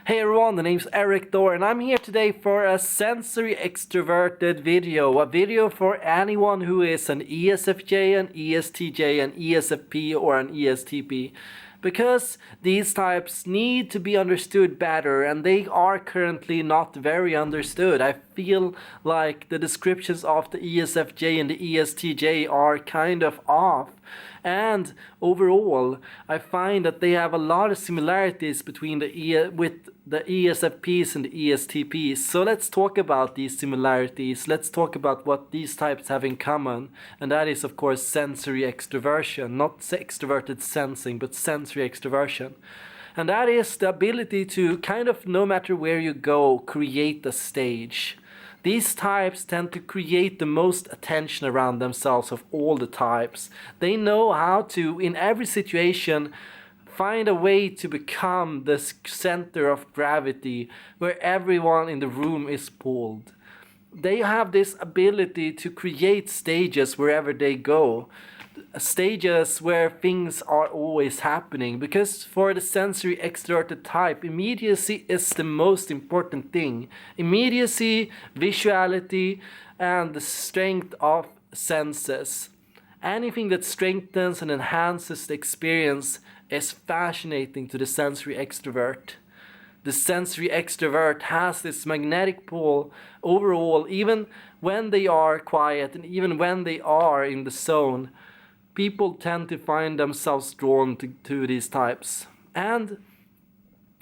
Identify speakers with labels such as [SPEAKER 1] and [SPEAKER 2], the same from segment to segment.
[SPEAKER 1] Hey everyone, the name's Erik Thor and I'm here today for a sensory extroverted video. A video for anyone who is an ESFJ, an ESTJ, an ESFP or an ESTP. Because these types need to be understood better and they are currently not very understood. I feel like the descriptions of the ESFJ and the ESTJ are kind of off. And overall, I find that they have a lot of similarities between with the ESFPs and the ESTPs. So let's talk about these similarities. Let's talk about what these types have in common. And that is, of course, sensory extroversion. Not extroverted sensing, but sensory extroversion. And that is the ability to kind of, no matter where you go, create a stage. These types tend to create the most attention around themselves of all the types. They know how to, in every situation, find a way to become the center of gravity where everyone in the room is pulled. They have this ability to create stages wherever they go. Stages where things are always happening, because for the sensory extroverted type, immediacy is the most important thing. Immediacy, visuality, and the strength of senses. Anything that strengthens and enhances the experience is fascinating to the sensory extrovert. The sensory extrovert has this magnetic pull overall, even when they are quiet and even when they are in the zone. People tend to find themselves drawn to these types. And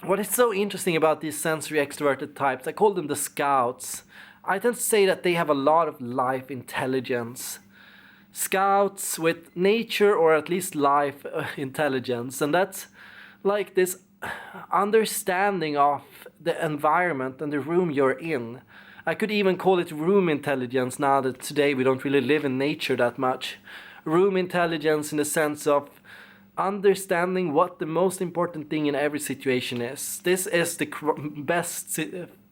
[SPEAKER 1] what is so interesting about these sensory extroverted types, I call them the scouts. I tend to say that they have a lot of life intelligence. Scouts with nature or at least life intelligence. And that's like this understanding of the environment and the room you're in. I could even call it room intelligence now that today we don't really live in nature that much. Room intelligence in the sense of understanding what the most important thing in every situation is. This is the best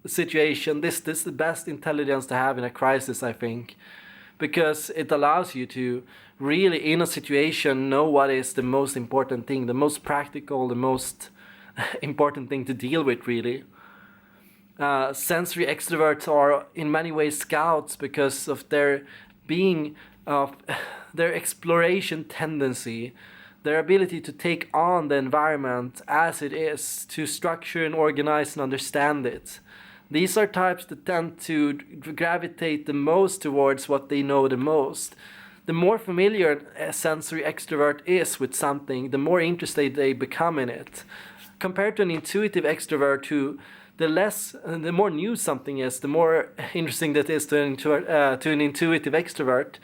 [SPEAKER 1] situation, this is the best intelligence to have in a crisis, I think. Because it allows you to really, in a situation, know what is the most important thing, the most practical, the most important thing to deal with, really. Sensory extroverts are in many ways scouts because of their being of their exploration tendency, their ability to take on the environment as it is, to structure and organize and understand it. These are types that tend to gravitate the most towards what they know the most. The more familiar a sensory extrovert is with something, the more interested they become in it. Compared to an intuitive extrovert who the more new something is, the more interesting that is to an intuitive extrovert.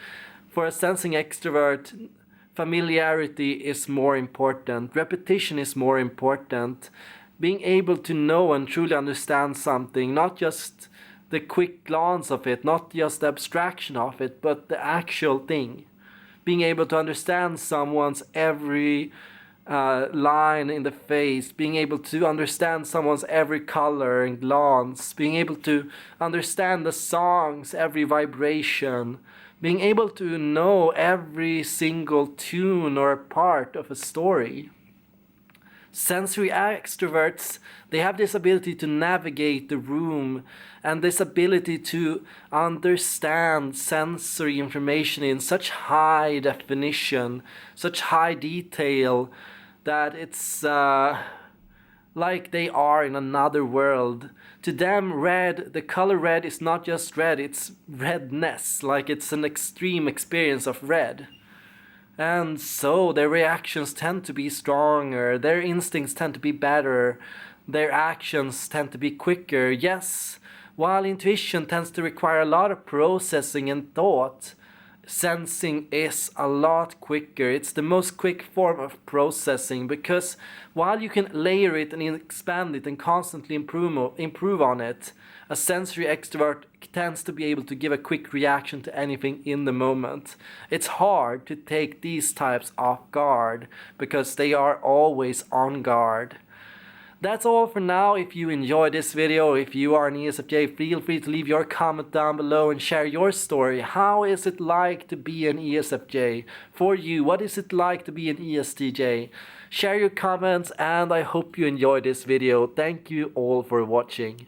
[SPEAKER 1] For a sensing extrovert, familiarity is more important. Repetition is more important. Being able to know and truly understand something, not just the quick glance of it, not just the abstraction of it, but the actual thing. Being able to understand someone's every line in the face, being able to understand someone's every color and glance, being able to understand the song's every vibration, being able to know every single tune or part of a story. Sensory extroverts, they have this ability to navigate the room and this ability to understand sensory information in such high definition, such high detail, that it's like they are in another world. To them, red, the color red is not just red, it's redness, like it's an extreme experience of red. And so their reactions tend to be stronger, their instincts tend to be better, their actions tend to be quicker. Yes, while intuition tends to require a lot of processing and thought, sensing is a lot quicker. It's the most quick form of processing, because while you can layer it and expand it and constantly improve on it, a sensory extrovert tends to be able to give a quick reaction to anything in the moment. It's hard to take these types off guard because they are always on guard. That's all for now. If you enjoyed this video, if you are an ESFJ, feel free to leave your comment down below and share your story. How is it like to be an ESFJ? For you, what is it like to be an ESTJ? Share your comments, and I hope you enjoyed this video. Thank you all for watching.